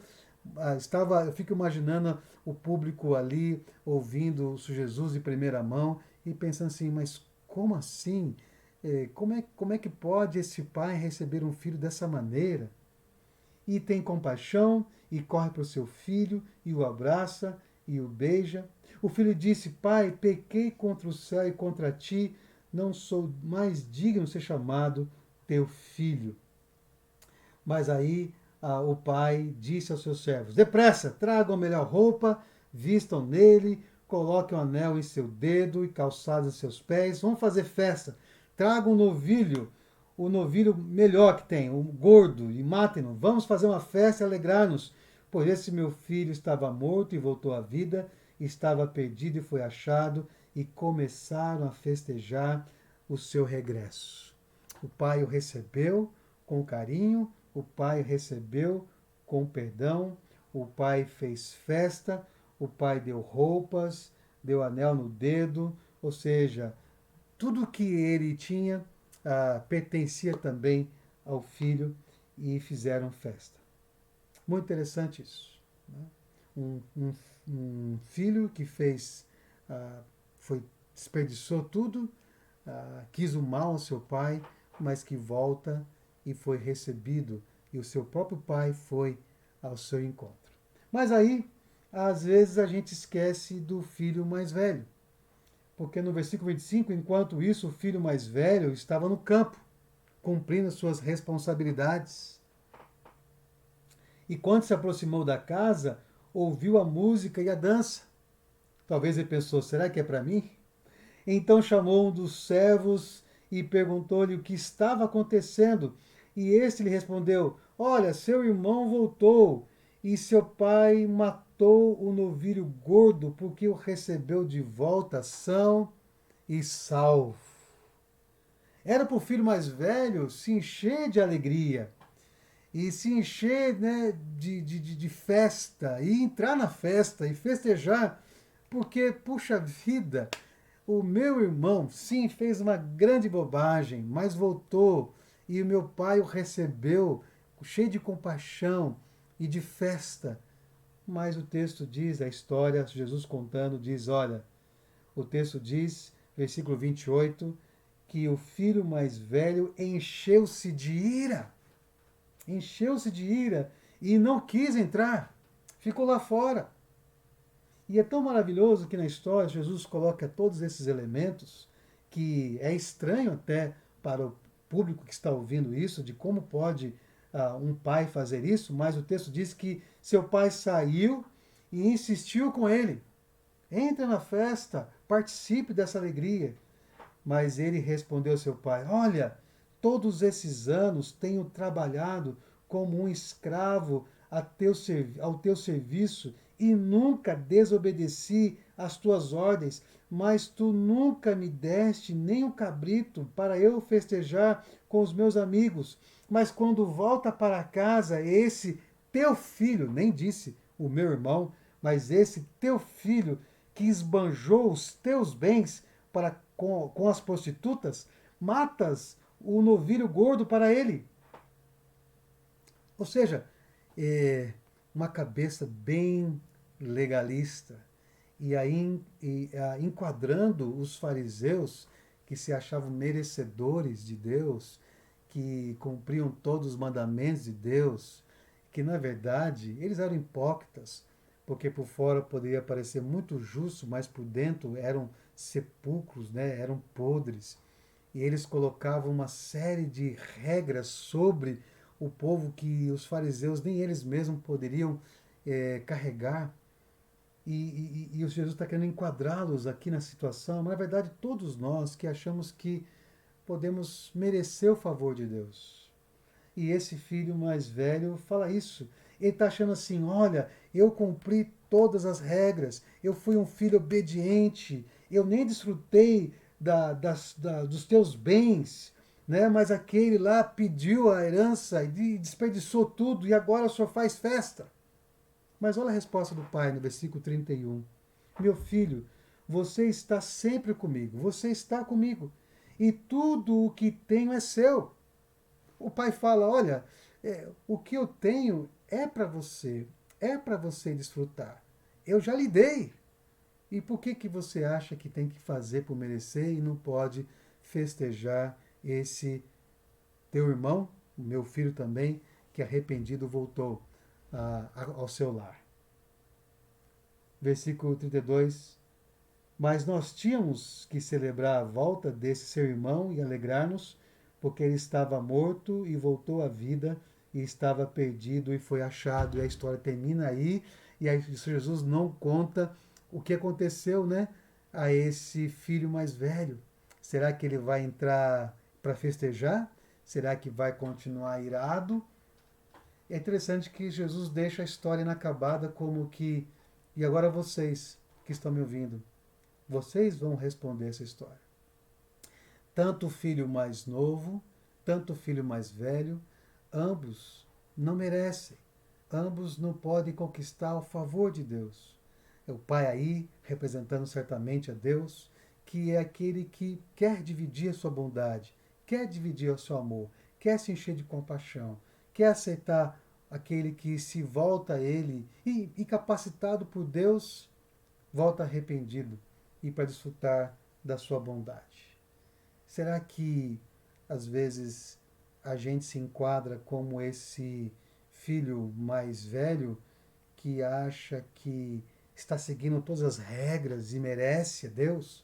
eu fico imaginando o público ali ouvindo o Jesus de primeira mão e pensando assim, mas como assim? Como é que pode esse pai receber um filho dessa maneira? E tem compaixão e corre para o seu filho e o abraça e o beija. O filho disse, pai, pequei contra o céu e contra ti, não sou mais digno de ser chamado teu filho. Mas aí o pai disse aos seus servos, depressa, tragam a melhor roupa, vistam nele, coloquem um anel em seu dedo e calçados em seus pés, vamos fazer festa. Tragam o novilho melhor que tem, o gordo, e matem-no. Vamos fazer uma festa e alegrar-nos, pois esse meu filho estava morto e voltou à vida, estava perdido e foi achado, e começaram a festejar o seu regresso. O pai o recebeu com carinho, o pai recebeu com perdão, o pai fez festa, o pai deu roupas, deu anel no dedo, ou seja, tudo que ele tinha pertencia também ao filho e fizeram festa. Muito interessante isso. Né? Um filho que fez, desperdiçou tudo, quis o mal ao seu pai, mas que volta e foi recebido, e o seu próprio pai foi ao seu encontro. Mas aí, às vezes, a gente esquece do filho mais velho. Porque no versículo 25, enquanto isso, o filho mais velho estava no campo, cumprindo as suas responsabilidades. E quando se aproximou da casa, ouviu a música e a dança. Talvez ele pensou, será que é para mim? Então chamou um dos servos e perguntou-lhe o que estava acontecendo. E este lhe respondeu, olha, seu irmão voltou e seu pai matou o novilho gordo porque o recebeu de volta são e salvo. Era para o filho mais velho se encher de alegria e se encher, né, de festa e entrar na festa e festejar, porque, puxa vida, o meu irmão, sim, fez uma grande bobagem, mas voltou e o meu pai o recebeu cheio de compaixão e de festa. Mas o texto diz, a história, Jesus contando, diz, olha, o texto diz, versículo 28, que o filho mais velho encheu-se de ira. encheu-se de ira e não quis entrar, ficou lá fora. E é tão maravilhoso que na história Jesus coloca todos esses elementos que é estranho até para o público que está ouvindo isso, de como pode um pai fazer isso, mas o texto diz que seu pai saiu e insistiu com ele. Entre na festa, participe dessa alegria. Mas ele respondeu ao seu pai: Olha, todos esses anos tenho trabalhado como um escravo ao teu serviço e nunca desobedeci às tuas ordens, mas tu nunca me deste nem um cabrito para eu festejar com os meus amigos. Mas quando volta para casa, esse teu filho, nem disse o meu irmão, mas esse teu filho que esbanjou os teus bens para com as prostitutas, matas o novilho gordo para ele. Ou seja, uma cabeça bem legalista. E aí, enquadrando os fariseus, que se achavam merecedores de Deus, que cumpriam todos os mandamentos de Deus, que na verdade eles eram hipócritas, porque por fora poderia parecer muito justo, mas por dentro eram sepulcros, né? Eram podres. E eles colocavam uma série de regras sobre o povo que os fariseus nem eles mesmos poderiam carregar. E o Jesus está querendo enquadrá-los aqui na situação, mas na verdade todos nós que achamos que podemos merecer o favor de Deus. E esse filho mais velho fala isso. Ele está achando assim: olha, eu cumpri todas as regras, eu fui um filho obediente, eu nem desfrutei dos teus bens, né? Mas aquele lá pediu a herança e desperdiçou tudo e agora o senhor faz festa. Mas olha a resposta do pai no versículo 31. Meu filho, você está sempre comigo, você está comigo, e tudo o que tenho é seu. O pai fala: olha, o que eu tenho é para você desfrutar. Eu já lhe dei. E por que você acha que tem que fazer por merecer e não pode festejar esse teu irmão, o meu filho também, que arrependido voltou ao seu lar? Versículo 32. Mas nós tínhamos que celebrar a volta desse seu irmão e alegrar-nos, porque ele estava morto e voltou à vida, e estava perdido e foi achado. E a história termina aí, e aí Jesus não conta o que aconteceu, né, a esse filho mais velho. Será que ele vai entrar para festejar? Será que vai continuar irado? É interessante que Jesus deixa a história inacabada como que, e agora vocês que estão me ouvindo, vocês vão responder essa história. Tanto o filho mais novo, tanto o filho mais velho, ambos não merecem. Ambos não podem conquistar o favor de Deus. É o pai aí, representando certamente a Deus, que é aquele que quer dividir a sua bondade, quer dividir o seu amor, quer se encher de compaixão, quer aceitar aquele que se volta a ele e, incapacitado por Deus, volta arrependido e para desfrutar da sua bondade. Será que às vezes a gente se enquadra como esse filho mais velho que acha que está seguindo todas as regras e merece a Deus?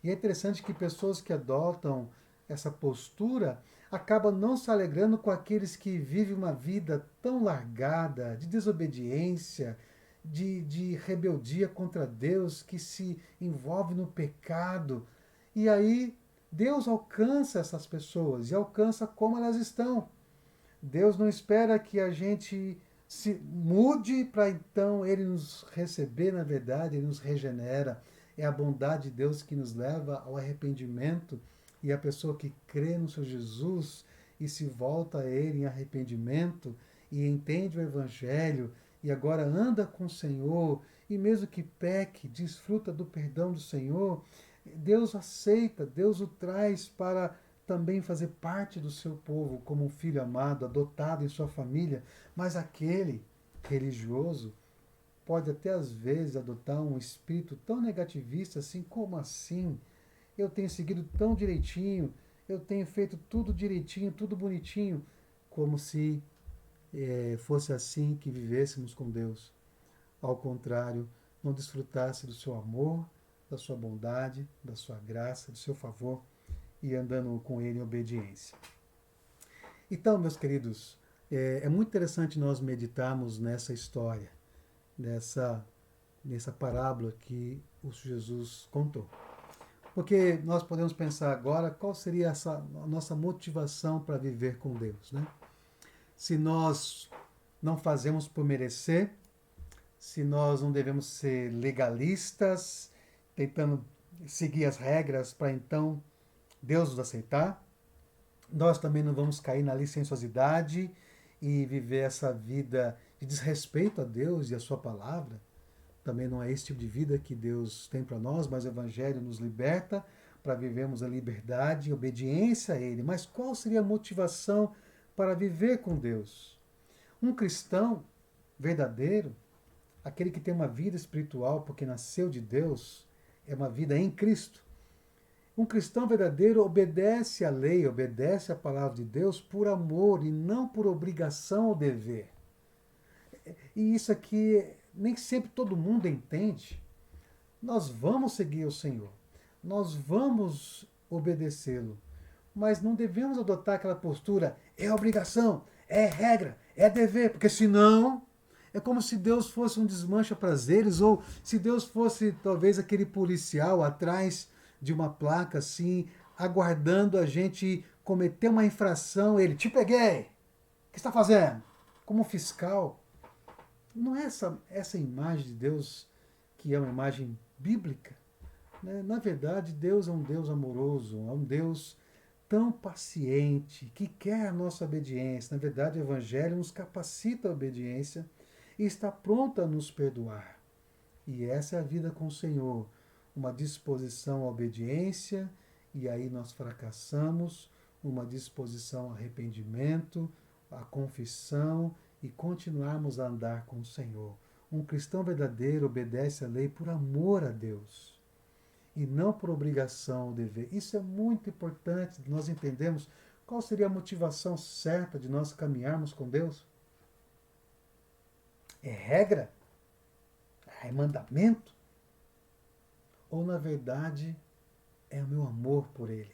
E é interessante que pessoas que adotam essa postura acabam não se alegrando com aqueles que vivem uma vida tão largada, de desobediência, de rebeldia contra Deus, que se envolve no pecado. E aí Deus alcança essas pessoas e alcança como elas estão. Deus não espera que a gente se mude para então ele nos receber, na verdade, ele nos regenera. É a bondade de Deus que nos leva ao arrependimento, e a pessoa que crê no Senhor Jesus e se volta a ele em arrependimento e entende o Evangelho e agora anda com o Senhor, e mesmo que peque, desfruta do perdão do Senhor, Deus aceita, Deus o traz para também fazer parte do seu povo, como um filho amado, adotado em sua família. Mas aquele religioso pode até às vezes adotar um espírito tão negativista assim: como assim? Eu tenho seguido tão direitinho, eu tenho feito tudo direitinho, tudo bonitinho, como se fosse assim que vivêssemos com Deus. Ao contrário, não desfrutasse do seu amor, da sua bondade, da sua graça, do seu favor e andando com Ele em obediência. Então, meus queridos, é muito interessante nós meditarmos nessa história, nessa parábola que o Jesus contou. Porque nós podemos pensar agora qual seria a nossa motivação para viver com Deus, né? Se nós não fazemos por merecer, se nós não devemos ser legalistas, tentando seguir as regras para então Deus nos aceitar, nós também não vamos cair na licenciosidade e viver essa vida de desrespeito a Deus e a sua palavra. Também não é esse tipo de vida que Deus tem para nós, mas o Evangelho nos liberta para vivermos a liberdade e obediência a Ele. Mas qual seria a motivação para viver com Deus? Um cristão verdadeiro, aquele que tem uma vida espiritual porque nasceu de Deus, é uma vida em Cristo. Um cristão verdadeiro obedece à lei, obedece à palavra de Deus por amor e não por obrigação ou dever. E isso aqui nem sempre todo mundo entende. Nós vamos seguir o Senhor, nós vamos obedecê-lo, mas não devemos adotar aquela postura, é obrigação, é regra, é dever, porque senão é como se Deus fosse um desmancha-prazeres, ou se Deus fosse talvez aquele policial atrás de uma placa assim, aguardando a gente cometer uma infração, ele, te peguei, o que está fazendo? Como fiscal. Não é essa imagem de Deus que é uma imagem bíblica. Né? Na verdade, Deus é um Deus amoroso, é um Deus tão paciente, que quer a nossa obediência. Na verdade, o Evangelho nos capacita à obediência e está pronto a nos perdoar. E essa é a vida com o Senhor, uma disposição à obediência, e aí nós fracassamos, uma disposição ao arrependimento, à confissão, e continuarmos a andar com o Senhor. Um cristão verdadeiro obedece à lei por amor a Deus e não por obrigação ou dever. Isso é muito importante nós entendermos qual seria a motivação certa de nós caminharmos com Deus. É regra? É mandamento? Ou na verdade é o meu amor por Ele?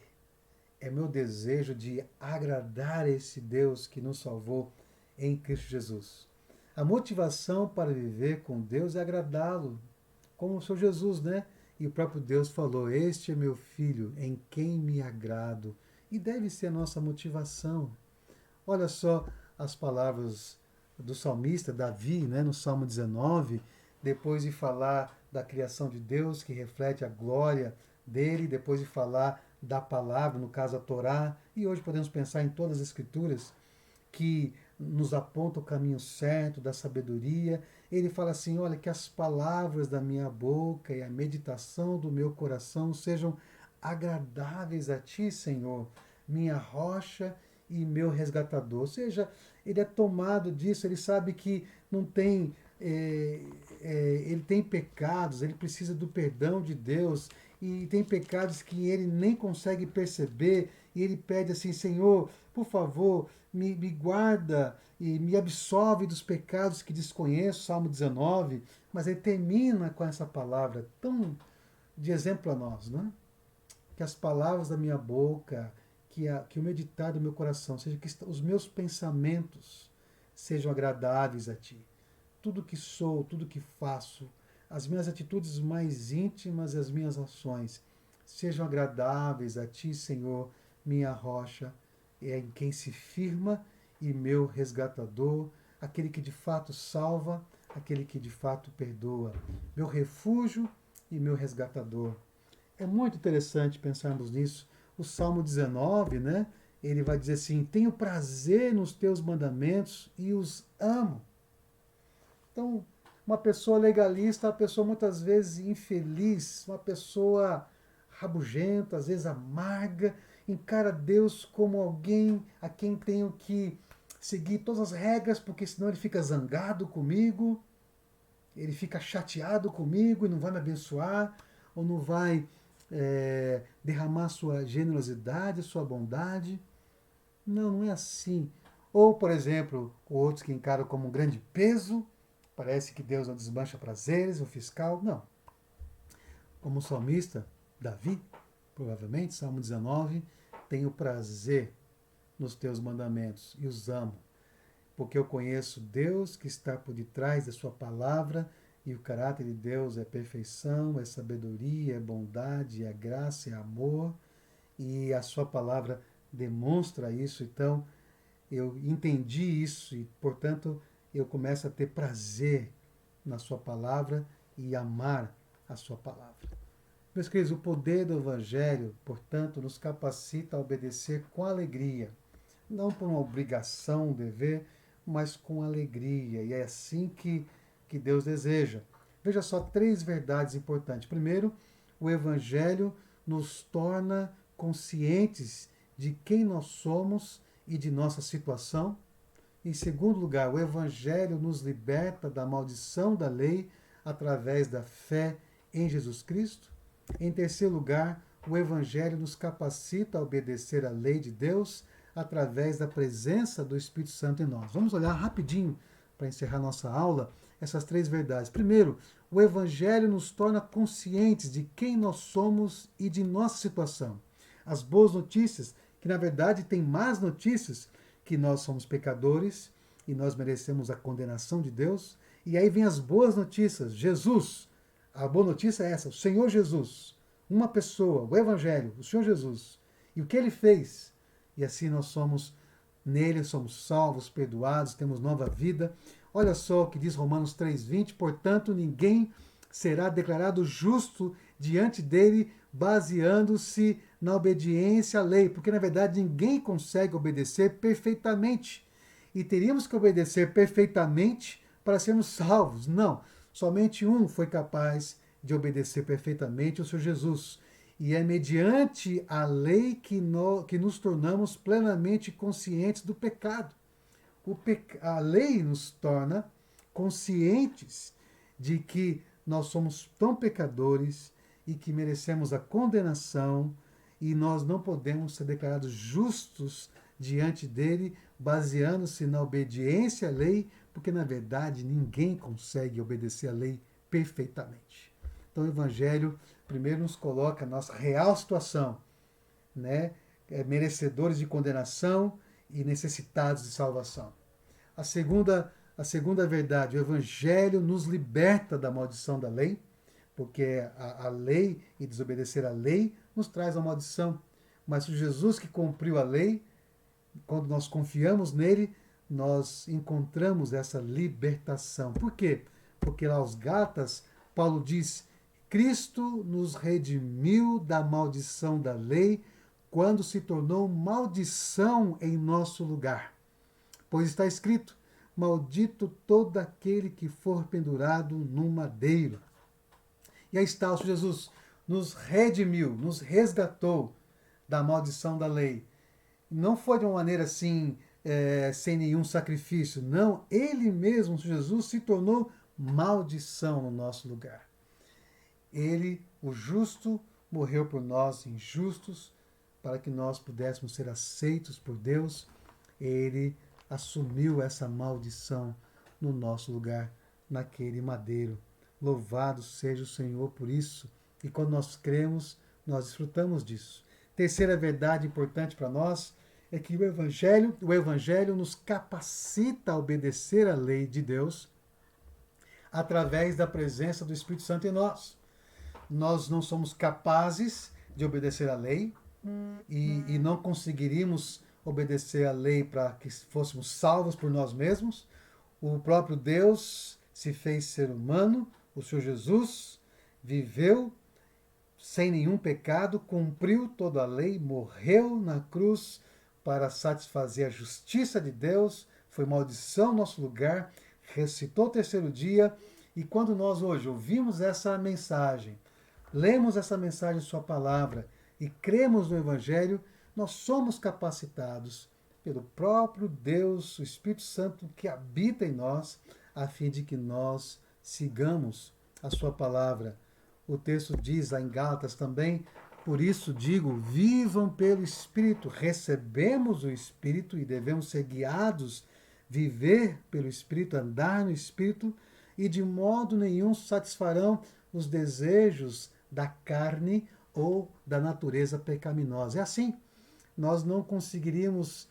É meu desejo de agradar esse Deus que nos salvou em Cristo Jesus. A motivação para viver com Deus é agradá-lo, como o Senhor Jesus, né? E o próprio Deus falou: Este é meu filho, em quem me agrado. E deve ser a nossa motivação. Olha só as palavras do salmista Davi, né, no Salmo 19, depois de falar da criação de Deus, que reflete a glória dele, depois de falar da palavra, no caso a Torá, e hoje podemos pensar em todas as escrituras, que nos aponta o caminho certo da sabedoria. Ele fala assim: olha, que as palavras da minha boca e a meditação do meu coração sejam agradáveis a ti, Senhor, minha rocha e meu resgatador. Ou seja, ele é tomado disso, ele sabe que não tem. Ele tem pecados, ele precisa do perdão de Deus, e tem pecados que ele nem consegue perceber, e ele pede assim: Senhor, por favor, me guarda e me absolve dos pecados que desconheço, Salmo 19, mas ele termina com essa palavra tão de exemplo a nós, né? Que as palavras da minha boca, que o meditar do meu coração, seja que os meus pensamentos sejam agradáveis a ti. Tudo que sou, tudo que faço, as minhas atitudes mais íntimas e as minhas ações sejam agradáveis a ti, Senhor, minha rocha, é em quem se firma e meu resgatador, aquele que de fato salva, aquele que de fato perdoa, meu refúgio e meu resgatador. É muito interessante pensarmos nisso. O Salmo 19, né? Ele vai dizer assim: tenho prazer nos teus mandamentos e os amo. Então, uma pessoa legalista, uma pessoa muitas vezes infeliz, uma pessoa rabugenta, às vezes amarga, encara Deus como alguém a quem tenho que seguir todas as regras, porque senão ele fica zangado comigo, ele fica chateado comigo e não vai me abençoar, ou não vai derramar sua generosidade, sua bondade. Não, não é assim. Ou, por exemplo, outros que encaram como um grande peso, parece que Deus não desmancha prazeres, o fiscal. Não. Como o salmista, Davi, provavelmente, Salmo 19, tenho prazer nos teus mandamentos e os amo, porque eu conheço Deus que está por detrás da sua palavra, e o caráter de Deus é perfeição, é sabedoria, é bondade, é graça, é amor, e a sua palavra demonstra isso. Então, eu entendi isso e, portanto, eu começo a ter prazer na sua palavra e amar a sua palavra. Meus queridos, o poder do Evangelho, portanto, nos capacita a obedecer com alegria, não por uma obrigação, um dever, mas com alegria. E é assim que Deus deseja. Veja só 3 verdades importantes. Primeiro, o Evangelho nos torna conscientes de quem nós somos e de nossa situação. Em segundo lugar, o Evangelho nos liberta da maldição da lei através da fé em Jesus Cristo. Em terceiro lugar, o Evangelho nos capacita a obedecer à lei de Deus através da presença do Espírito Santo em nós. Vamos olhar rapidinho, para encerrar nossa aula, essas 3 verdades. Primeiro, o Evangelho nos torna conscientes de quem nós somos e de nossa situação. As boas notícias, que na verdade tem más notícias, que nós somos pecadores e nós merecemos a condenação de Deus. E aí vem as boas notícias. Jesus, a boa notícia é essa, o Senhor Jesus, uma pessoa, o Evangelho, o Senhor Jesus. E o que ele fez? E assim nós somos, nele somos salvos, perdoados, temos nova vida. Olha só o que diz Romanos 3,20, portanto ninguém será declarado justo diante dele baseando-se na obediência à lei, porque na verdade ninguém consegue obedecer perfeitamente. E teríamos que obedecer perfeitamente para sermos salvos. Não, somente um foi capaz de obedecer perfeitamente, o Senhor Jesus. E é mediante a lei que nos tornamos plenamente conscientes do pecado. A lei nos torna conscientes de que nós somos tão pecadores e que merecemos a condenação e nós não podemos ser declarados justos diante dele, baseando-se na obediência à lei, porque na verdade ninguém consegue obedecer à lei perfeitamente. Então o Evangelho primeiro nos coloca a nossa real situação, né? Merecedores de condenação e necessitados de salvação. A segunda verdade, o Evangelho nos liberta da maldição da lei, porque a lei e desobedecer à lei nos traz a maldição. Mas o Jesus que cumpriu a lei, quando nós confiamos nele, nós encontramos essa libertação. Por quê? Porque lá aos Gálatas, Paulo diz: Cristo nos redimiu da maldição da lei quando se tornou maldição em nosso lugar. Pois está escrito: maldito todo aquele que for pendurado no madeiro. E aí está o Senhor Jesus, nos redimiu, nos resgatou da maldição da lei. Não foi de uma maneira assim, sem nenhum sacrifício. Não, ele mesmo, Jesus, se tornou maldição no nosso lugar. Ele, o justo, morreu por nós, injustos, para que nós pudéssemos ser aceitos por Deus. Ele assumiu essa maldição no nosso lugar, naquele madeiro. Louvado seja o Senhor por isso. E quando nós cremos, nós desfrutamos disso. Terceira verdade importante para nós é que o Evangelho nos capacita a obedecer à lei de Deus através da presença do Espírito Santo em nós. Nós não somos capazes de obedecer à lei e não conseguiríamos obedecer à lei para que fôssemos salvos por nós mesmos. O próprio Deus se fez ser humano, o Senhor Jesus viveu sem nenhum pecado, cumpriu toda a lei, morreu na cruz para satisfazer a justiça de Deus, foi maldição no nosso lugar, ressuscitou o terceiro dia. E quando nós hoje ouvimos essa mensagem, lemos essa mensagem em sua palavra e cremos no Evangelho, nós somos capacitados pelo próprio Deus, o Espírito Santo que habita em nós, a fim de que nós sigamos a sua palavra. O texto diz lá em Gálatas também, Por isso digo, vivam pelo Espírito. Recebemos o Espírito e devemos ser guiados, viver pelo Espírito, andar no Espírito, e de modo nenhum satisfarão os desejos da carne ou da natureza pecaminosa. É assim, nós não conseguiríamos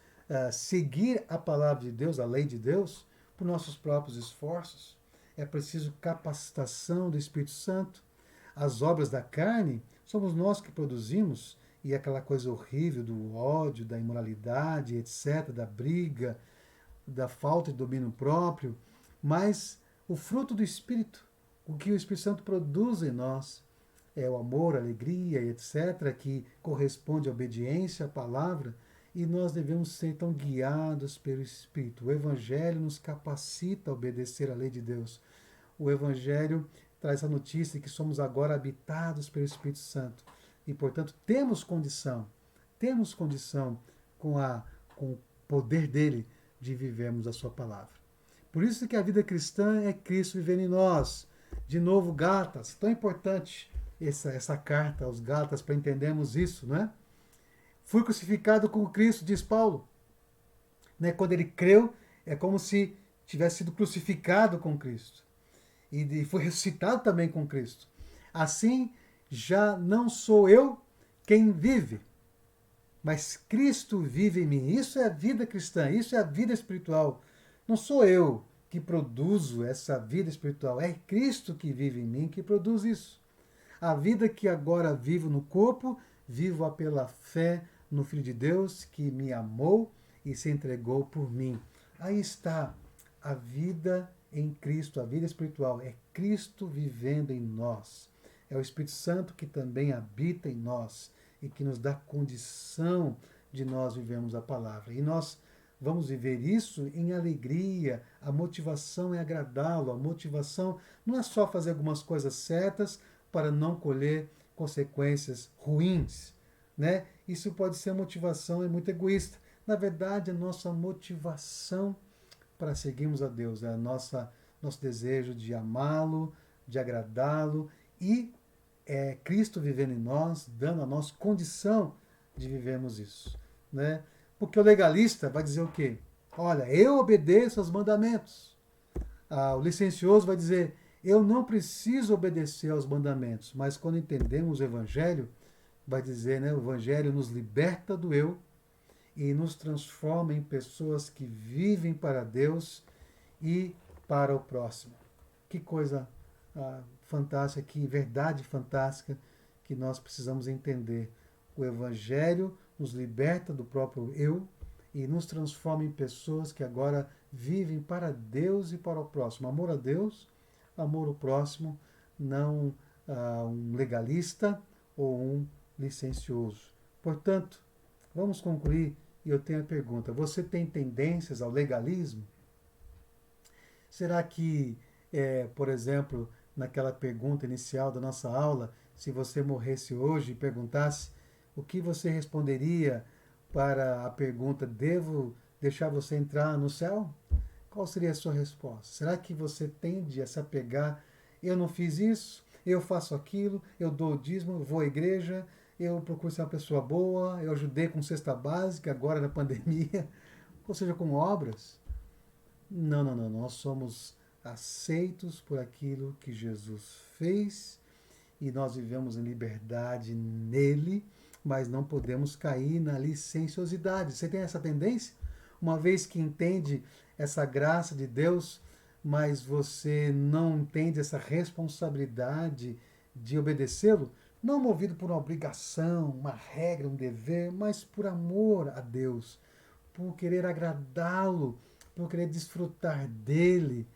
seguir a palavra de Deus, a lei de Deus, por nossos próprios esforços. É preciso capacitação do Espírito Santo. As obras da carne somos nós que produzimos, e aquela coisa horrível do ódio, da imoralidade, etc., da briga, da falta de domínio próprio, mas o fruto do Espírito, o que o Espírito Santo produz em nós, é o amor, a alegria, etc., que corresponde à obediência à palavra, e nós devemos ser então guiados pelo Espírito. O Evangelho nos capacita a obedecer à lei de Deus. O Evangelho traz a notícia que somos agora habitados pelo Espírito Santo e, portanto, temos condição com o poder dele de vivermos a sua palavra. Por isso que a vida cristã é Cristo vivendo em nós. De novo, Gálatas, tão importante essa carta aos Gálatas para entendermos isso, não é? Fui crucificado com Cristo, diz Paulo. Né? Quando ele creu, é como se tivesse sido crucificado com Cristo. E foi ressuscitado também com Cristo. Assim, já não sou eu quem vive, mas Cristo vive em mim. Isso é a vida cristã, isso é a vida espiritual. Não sou eu que produzo essa vida espiritual, é Cristo que vive em mim, que produz isso. A vida que agora vivo no corpo, vivo-a pela fé no Filho de Deus que me amou e se entregou por mim. Aí está a vida em Cristo, a vida espiritual. É Cristo vivendo em nós. É o Espírito Santo que também habita em nós e que nos dá condição de nós vivermos a palavra. E nós vamos viver isso em alegria. A motivação é agradá-lo. A motivação não é só fazer algumas coisas certas para não colher consequências ruins, né? Isso pode ser motivação, é muito egoísta. Na verdade, a nossa motivação para seguirmos a Deus é nosso desejo de amá-lo, de agradá-lo, e é Cristo vivendo em nós, dando a nós condição de vivermos isso, né? Porque o legalista vai dizer o quê? Olha, eu obedeço aos mandamentos. O licencioso vai dizer, eu não preciso obedecer aos mandamentos, mas quando entendemos o Evangelho, vai dizer, né, o Evangelho nos liberta do eu e nos transforma em pessoas que vivem para Deus e para o próximo. Que coisa fantástica, que verdade fantástica que nós precisamos entender. O Evangelho nos liberta do próprio eu e nos transforma em pessoas que agora vivem para Deus e para o próximo. Amor a Deus, amor ao próximo, não um legalista ou um licencioso. Portanto, vamos concluir e eu tenho a pergunta: você tem tendências ao legalismo? Será que, por exemplo, naquela pergunta inicial da nossa aula, se você morresse hoje e perguntasse, o que você responderia para a pergunta: devo deixar você entrar no céu? Qual seria a sua resposta? Será que você tende a se apegar? Eu não fiz isso, eu faço aquilo, eu dou o dízimo, eu vou à igreja, eu procuro ser uma pessoa boa, eu ajudei com cesta básica agora na pandemia, ou seja, com obras. Não, não, não. Nós somos aceitos por aquilo que Jesus fez e nós vivemos em liberdade nele, mas não podemos cair na licenciosidade. Você tem essa tendência? Uma vez que entende essa graça de Deus, mas você não entende essa responsabilidade de obedecê-lo, não movido por uma obrigação, uma regra, um dever, mas por amor a Deus, por querer agradá-lo, por querer desfrutar dele.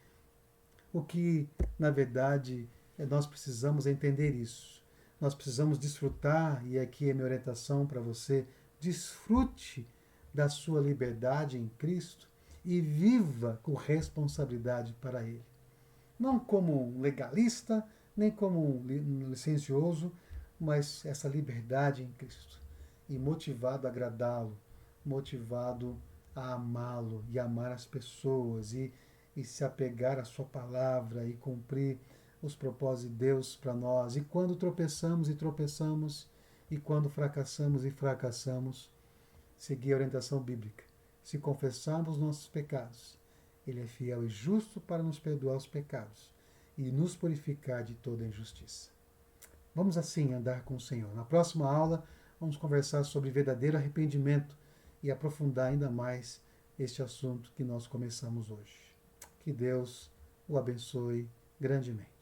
O que, na verdade, nós precisamos entender isso. Nós precisamos desfrutar, e aqui é minha orientação para você: desfrute da sua liberdade em Cristo e viva com responsabilidade para Ele. Não como um legalista, nem como um licencioso, mas essa liberdade em Cristo. E motivado a agradá-lo, motivado a amá-lo e amar as pessoas e se apegar à sua palavra e cumprir os propósitos de Deus para nós. E quando tropeçamos, e quando fracassamos, seguir a orientação bíblica. Se confessarmos nossos pecados, Ele é fiel e justo para nos perdoar os pecados e nos purificar de toda injustiça. Vamos assim andar com o Senhor. Na próxima aula, vamos conversar sobre verdadeiro arrependimento e aprofundar ainda mais este assunto que nós começamos hoje. Que Deus o abençoe grandemente.